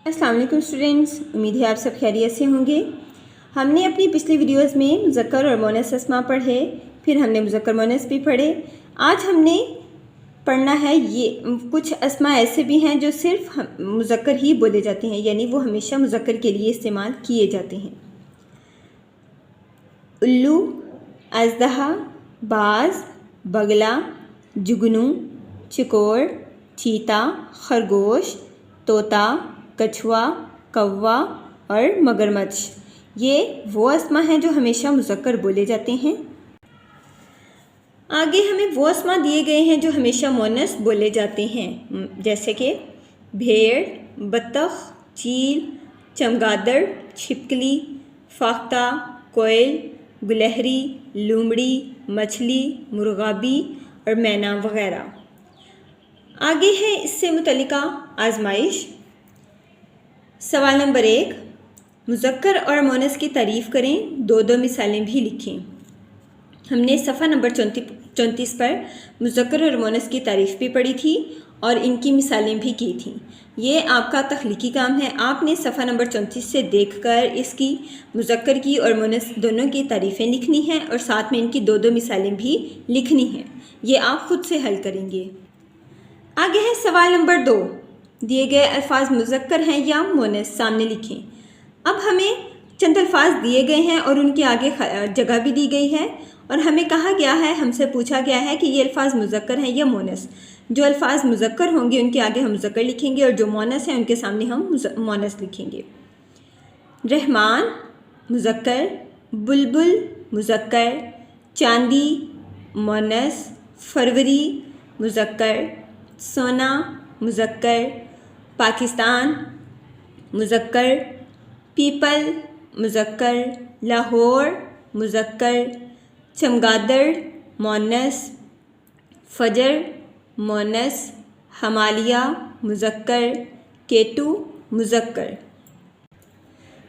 السلام علیکم اسٹوڈینٹس، امید ہے آپ سب خیریت سے ہوں گے۔ ہم نے اپنی پچھلی ویڈیوز میں مذکر اور مؤنث اسماء پڑھے، پھر ہم نے مذکر مؤنث بھی پڑھے۔ آج ہم نے پڑھنا ہے یہ کچھ اسماء ایسے بھی ہیں جو صرف مذکر ہی بولے جاتے ہیں، یعنی وہ ہمیشہ مذکر کے لیے استعمال کیے جاتے ہیں۔ الو، اژدہا، باز، بگلا، جگنو، چکور، چیتا، خرگوش، طوطا، کچھوا، کوا اور مگرمچھ، یہ وہ اسماء ہیں جو ہمیشہ مذکر بولے جاتے ہیں۔ آگے ہمیں وہ اسماء دیے گئے ہیں جو ہمیشہ مؤنث بولے جاتے ہیں، جیسے کہ بھیڑ، بطخ، چیل، چمگادڑ، چھپکلی، فاختہ، کوئل، گلہری، لومڑی، مچھلی، مرغابی اور مینا وغیرہ۔ آگے ہے اس سے متعلقہ آزمائش۔ سوال نمبر 1، مذکر اور مؤنث کی تعریف کریں، 2 مثالیں بھی لکھیں۔ ہم نے صفحہ نمبر 34 پر مذکر اور مؤنث کی تعریف بھی پڑھی تھی اور ان کی مثالیں بھی کی تھیں۔ یہ آپ کا تخلیقی کام ہے، آپ نے صفحہ نمبر 34 سے دیکھ کر اس کی مذکر کی اور مؤنث دونوں کی تعریفیں لکھنی ہیں اور ساتھ میں ان کی 2 مثالیں بھی لکھنی ہیں۔ یہ آپ خود سے حل کریں گے۔ آگے ہے سوال نمبر 2، دیے گئے الفاظ مذکر ہیں یا مؤنث، سامنے لکھیں۔ اب ہمیں چند الفاظ دیے گئے ہیں اور ان کے آگے جگہ بھی دی گئی ہے اور ہمیں کہا گیا ہے، ہم سے پوچھا گیا ہے کہ یہ الفاظ مذکر ہیں یا مؤنث۔ جو الفاظ مذکر ہوں گے ان کے آگے ہم مذکر لکھیں گے اور جو مؤنث ہیں ان کے سامنے ہم مؤنث لکھیں گے۔ رحمان مذکر، بلبل مذکر، چاندی مؤنث، فروری مذکر، سونا مذکر، پاکستان مذکر، پیپل مذکر، لاہور مذکر، چمگادڑ مؤنث، فجر مؤنث، ہمالیہ مذکر، کیٹو مذکر۔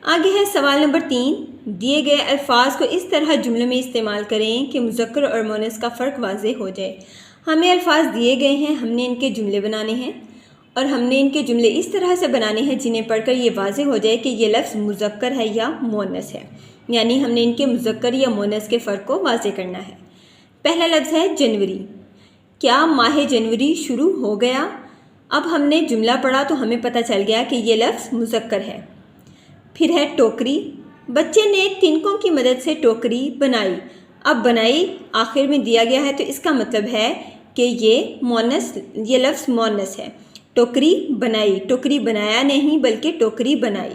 آگے ہے سوال نمبر 3، دیے گئے الفاظ کو اس طرح جملوں میں استعمال کریں کہ مذکر اور مؤنث کا فرق واضح ہو جائے۔ ہمیں الفاظ دیے گئے ہیں، ہم نے ان کے جملے بنانے ہیں اور ہم نے ان کے جملے اس طرح سے بنانے ہیں جنہیں پڑھ کر یہ واضح ہو جائے کہ یہ لفظ مذکر ہے یا مؤنث ہے، یعنی ہم نے ان کے مذکر یا مؤنث کے فرق کو واضح کرنا ہے۔ پہلا لفظ ہے جنوری۔ کیا ماہ جنوری شروع ہو گیا؟ اب ہم نے جملہ پڑھا تو ہمیں پتہ چل گیا کہ یہ لفظ مذکر ہے۔ پھر ہے ٹوکری۔ بچے نے تنکوں کی مدد سے ٹوکری بنائی۔ اب بنائی آخر میں دیا گیا ہے تو اس کا مطلب ہے کہ یہ لفظ مؤنث ہے۔ ٹوکری بنائی، ٹوکری بنایا نہیں بلکہ ٹوکری بنائی۔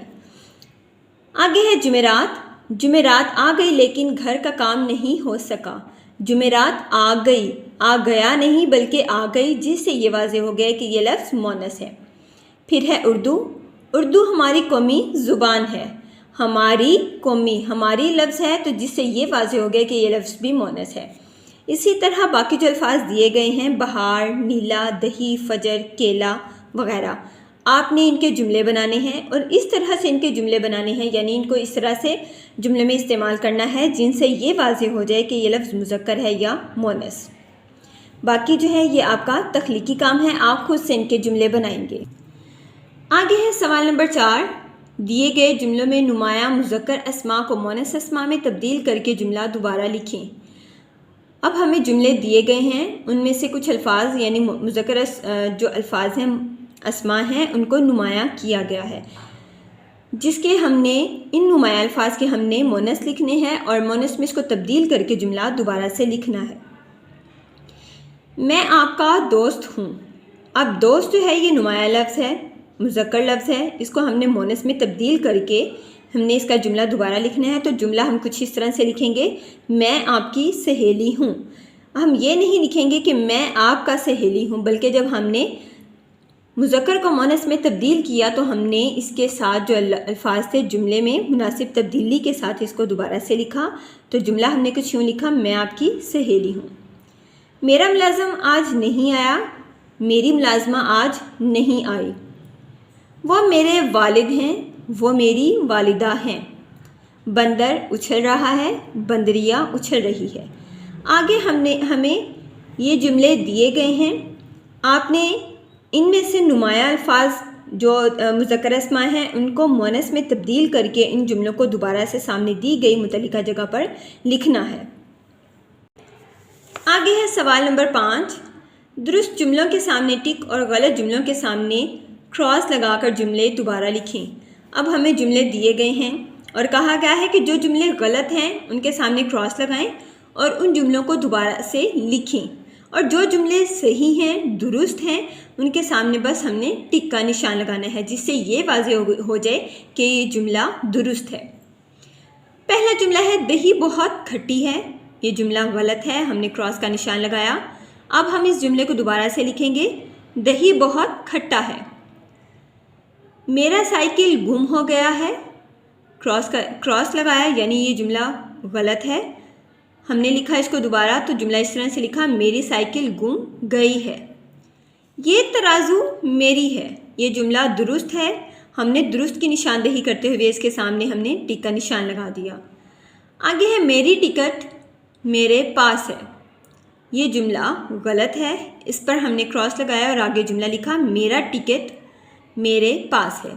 آگے ہے جمعرات۔ جمعرات آ گئی لیکن گھر کا کام نہیں ہو سکا۔ جمعرات آ گئی، آ گیا نہیں بلکہ آ گئی، جس سے یہ واضح ہو گیا کہ یہ لفظ مؤنث ہے۔ پھر ہے اردو۔ اردو ہماری قومی زبان ہے۔ ہماری قومی، ہماری لفظ ہے تو جس سے یہ واضح ہو گیا کہ یہ لفظ بھی مؤنث ہے۔ اسی طرح باقی جو الفاظ دیے گئے ہیں، بہار، نیلا، دہی، فجر، کیلا وغیرہ، آپ نے ان کے جملے بنانے ہیں اور اس طرح سے ان کے جملے بنانے ہیں، یعنی ان کو اس طرح سے جملے میں استعمال کرنا ہے جن سے یہ واضح ہو جائے کہ یہ لفظ مذکر ہے یا مؤنث۔ باقی جو ہے یہ آپ کا تخلیقی کام ہے، آپ خود سے ان کے جملے بنائیں گے۔ آگے ہے سوال نمبر 4، دیے گئے جملوں میں نمایاں مذکر اسماء کو مؤنث اسماء میں تبدیل کر کے جملہ دوبارہ لکھیں۔ اب ہمیں جملے دیے گئے ہیں، ان میں سے کچھ الفاظ یعنی مذکر جو الفاظ ہیں، اسماء ہیں، ان کو نمایاں کیا گیا ہے، جس کے ہم نے ان نمایاں الفاظ کے ہم نے مؤنث لکھنے ہیں اور مؤنث میں اس کو تبدیل کر کے جملہ دوبارہ سے لکھنا ہے۔ میں آپ کا دوست ہوں۔ اب دوست جو ہے یہ نمایاں لفظ ہے، مذکر لفظ ہے، اس کو ہم نے مؤنث میں تبدیل کر کے ہم نے اس کا جملہ دوبارہ لکھنا ہے، تو جملہ ہم کچھ اس طرح سے لکھیں گے، میں آپ کی سہیلی ہوں۔ ہم یہ نہیں لکھیں گے کہ میں آپ کا سہیلی ہوں، بلکہ جب ہم نے مذکر کو مؤنث میں تبدیل کیا تو ہم نے اس کے ساتھ جو الفاظ تھے جملے میں مناسب تبدیلی کے ساتھ اس کو دوبارہ سے لکھا، تو جملہ ہم نے کچھ یوں لکھا، میں آپ کی سہیلی ہوں۔ میرا ملازم آج نہیں آیا، میری ملازمہ آج نہیں آئی۔ وہ میرے والد ہیں، وہ میری والدہ ہیں۔ بندر اچھل رہا ہے، بندریا اچھل رہی ہے۔ آگے ہمیں یہ جملے دیے گئے ہیں، آپ نے ان میں سے نمایاں الفاظ جو مذکر اسماء ہیں ان کو مؤنث میں تبدیل کر کے ان جملوں کو دوبارہ سے سامنے دی گئی متعلقہ جگہ پر لکھنا ہے۔ آگے ہے سوال نمبر 5، درست جملوں کے سامنے ٹک اور غلط جملوں کے سامنے کراس لگا کر جملے دوبارہ لکھیں۔ اب ہمیں جملے دیے گئے ہیں اور کہا گیا ہے کہ جو جملے غلط ہیں ان کے سامنے کراس لگائیں اور ان جملوں کو دوبارہ سے لکھیں، اور جو جملے صحیح ہیں، درست ہیں، ان کے سامنے بس ہم نے ٹک کا نشان لگانا ہے، جس سے یہ واضح ہو جائے کہ یہ جملہ درست ہے۔ پہلا جملہ ہے دہی بہت کھٹی ہے، یہ جملہ غلط ہے، ہم نے کراس کا نشان لگایا۔ اب ہم اس جملے کو دوبارہ سے لکھیں گے، دہی بہت کھٹا ہے۔ میرا سائیکل گم ہو گیا ہے، کراس لگایا، یعنی یہ جملہ غلط ہے۔ ہم نے لکھا اس کو دوبارہ، تو جملہ اس طرح سے لکھا، میری سائیکل گم گئی ہے۔ یہ ترازو میری ہے، یہ جملہ درست ہے، ہم نے درست کی نشاندہی کرتے ہوئے اس کے سامنے ہم نے ٹک کا نشان لگا دیا۔ آگے ہے میری ٹکٹ میرے پاس ہے، یہ جملہ غلط ہے، اس پر ہم نے کراس لگایا اور آگے جملہ لکھا، میرا ٹکٹ میرے پاس ہے۔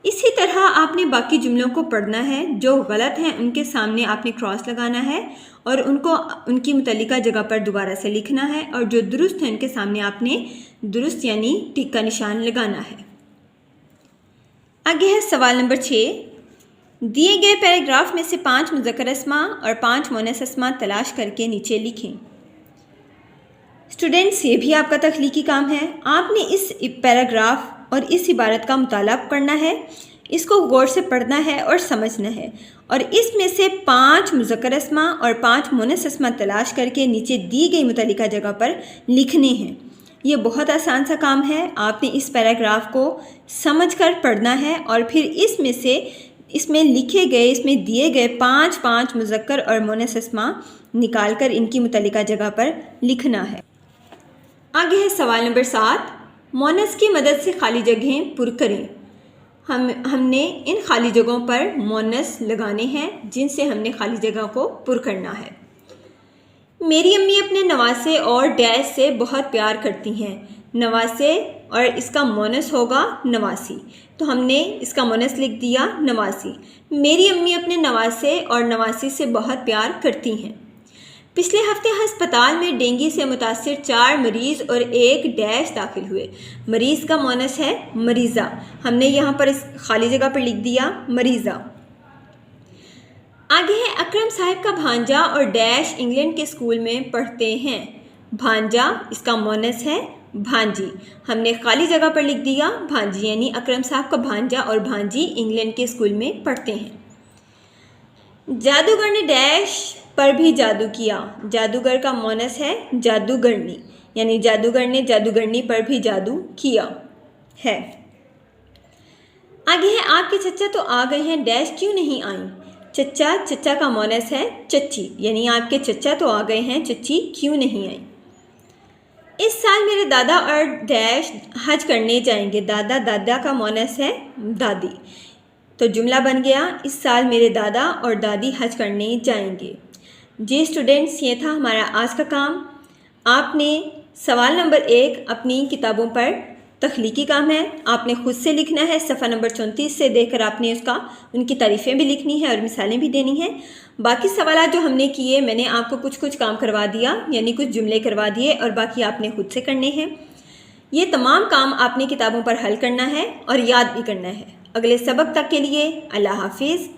اسی طرح آپ نے باقی جملوں کو پڑھنا ہے، جو غلط ہیں ان کے سامنے آپ نے کراس لگانا ہے اور ان کو ان کی متعلقہ جگہ پر دوبارہ سے لکھنا ہے، اور جو درست ہیں ان کے سامنے آپ نے درست یعنی ٹک کا نشان لگانا ہے۔ آگے ہے سوال نمبر 6، دیے گئے پیراگراف میں سے 5 مذکر اسماء اور 5 مؤنث اسماء تلاش کر کے نیچے لکھیں۔ اسٹوڈنٹس، یہ بھی آپ کا تخلیقی کام ہے، آپ نے اس پیراگراف اور اس عبارت کا مطالعہ کرنا ہے، اس کو غور سے پڑھنا ہے اور سمجھنا ہے، اور اس میں سے 5 مذکر اسماء اور 5 مؤنث اسماء تلاش کر کے نیچے دی گئی متعلقہ جگہ پر لکھنے ہیں۔ یہ بہت آسان سا کام ہے، آپ نے اس پیراگراف کو سمجھ کر پڑھنا ہے اور پھر اس میں لکھے گئے، اس میں دیے گئے 5 مذکر اور مؤنث اسماء نکال کر ان کی متعلقہ جگہ پر لکھنا ہے۔ آگے ہے سوال نمبر 7، مؤنث کی مدد سے خالی جگہیں پر کریں۔ ہم نے ان خالی جگہوں پر مؤنث لگانے ہیں جن سے ہم نے خالی جگہ کو پر کرنا ہے۔ میری امی اپنے نواسے اور ڈیش سے بہت پیار کرتی ہیں، نواسے اور اس کا مؤنث ہوگا نواسی، تو ہم نے اس کا مؤنث لکھ دیا نواسی۔ میری امی اپنے نواسے اور نواسی سے بہت پیار کرتی ہیں۔ پچھلے ہفتے ہسپتال میں ڈینگی سے متاثر 4 مریض اور 1 ڈیش داخل ہوئے، مریض کا مؤنث ہے مریضہ، ہم نے یہاں پر اس خالی جگہ پر لکھ دیا مریضہ۔ آگے ہے اکرم صاحب کا بھانجا اور ڈیش انگلینڈ کے اسکول میں پڑھتے ہیں، بھانجا اس کا مؤنث ہے بھانجی، ہم نے خالی جگہ پر لکھ دیا بھانجی، یعنی اکرم صاحب کا بھانجا اور بھانجی انگلینڈ کے اسکول میں پڑھتے ہیں۔ جادوگر نے ڈیش پر بھی جادو کیا، جادوگر کا مؤنث ہے جادوگرنی، یعنی جادوگر نے جادوگرنی پر بھی جادو کیا ہے۔ آگے ہے آپ کے چچا تو آ گئے ہیں، ڈیش کیوں نہیں آئیں؟ چچا کا مؤنث ہے چچی، یعنی آپ کے چچا تو آ گئے ہیں، چچی کیوں نہیں آئیں؟ اس سال میرے دادا اور ڈیش حج کرنے جائیں گے، دادا کا مؤنث ہے دادی، تو جملہ بن گیا اس سال میرے دادا اور دادی حج کرنے جائیں گے۔ جی اسٹوڈنٹس، یہ تھا ہمارا آج کا کام۔ آپ نے سوال نمبر 1 اپنی کتابوں پر تخلیقی کام ہے، آپ نے خود سے لکھنا ہے، صفحہ نمبر 34 سے دیکھ کر آپ نے ان کی تعریفیں بھی لکھنی ہے اور مثالیں بھی دینی ہیں۔ باقی سوالات جو ہم نے کیے، میں نے آپ کو کچھ کام کروا دیا، یعنی کچھ جملے کروا دیے، اور باقی آپ نے خود سے کرنے ہیں۔ یہ تمام کام آپ نے کتابوں پر حل کرنا ہے اور یاد بھی کرنا ہے۔ اگلے سبق تک کے لیے اللہ حافظ۔